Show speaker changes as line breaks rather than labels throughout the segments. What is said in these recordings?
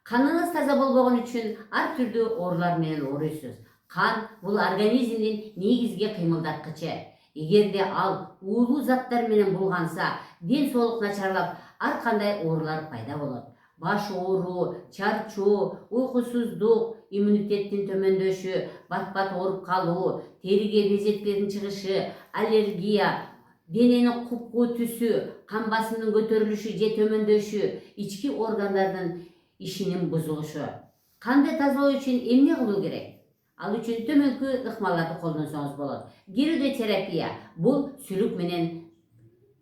Kanınız таза болбогон үчүн ар түрдүү оорулар менен ооруйсуз. Қан бул организмдин негизги кыймылдаткычы. Эгерде ал уулуу заттар менен булганса, ден соолук начарлап, ар кандай оорулар пайда болот. Баш ооруу, чарчоо, уйкусуздук, иммунитеттин төмөндөшү, бат-бат ооруп калуу, териге безеттердин чыгышы, аллергия, дененин купкуу түсү, кан басымынын көтөрүлүшү же төмөндөшү, ички органдардын ишинин бузулушу. Канды тазалоо үчүн эмне кылуу керек? Ал үчүн төмөнкү ыкмаларды колдонсоңуз болот. Гирудотерапия бул сүлүк менен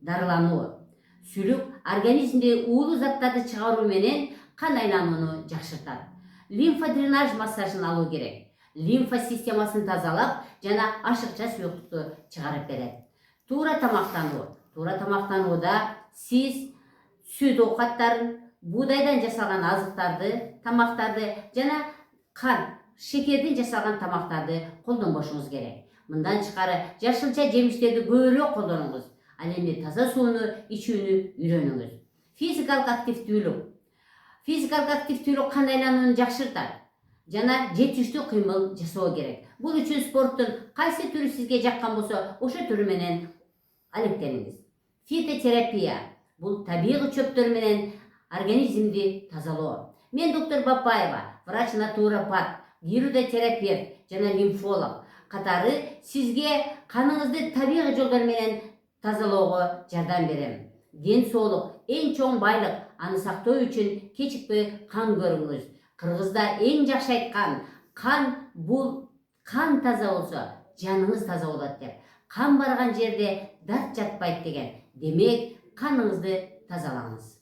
дарылануу. Сүлүк организмде уулуу заттарды чыгаруу менен кан айланууну жакшыртат. Лимфодренаж массажын алуу керек. Лимфа системасын тазалап жана ашыкча суюктукту чыгарып берет. Туура тамактануу. Туура тамактанууда сиз сүт оокаттарын, буудайдан жасалган азыктарды, тамактарды жана кан, шекерден жасалган тамактарды колдонбошуңуз керек. Мындан тышкары жашылча жемиштерди көбүрөөк колдонуңуз. Ал эми таза сууну ичүүнү үйрөнүңүз. Физикалык активдүүлүк. Физикалык активдүүлүк кан айланууну жакшыртат жана жетиштүү кыймыл жасоо керек. Бул үчүн спорттун кайсы түрү сизге жаккан болсо, ошо түрү менен алектениңиз. Фитотерапия бул табигый чөптөр менен организмди тазалоо. Мен доктор Бапаева, врач-натуропат, гирудотерапевт жана лимфолог катары сизге каныңызды табигый жолдор менен тазалоого жардам берем. Ден соолук эң чоң байлык, аны сактоо үчүн кечикпей кан көрүңүз. Кыргызда эң жакшы айткан, кан таза болсо, жаныңыз таза болот деп. Кан барган жерде дат жатпайт деген. Демек, каныңызды тазалаңыз.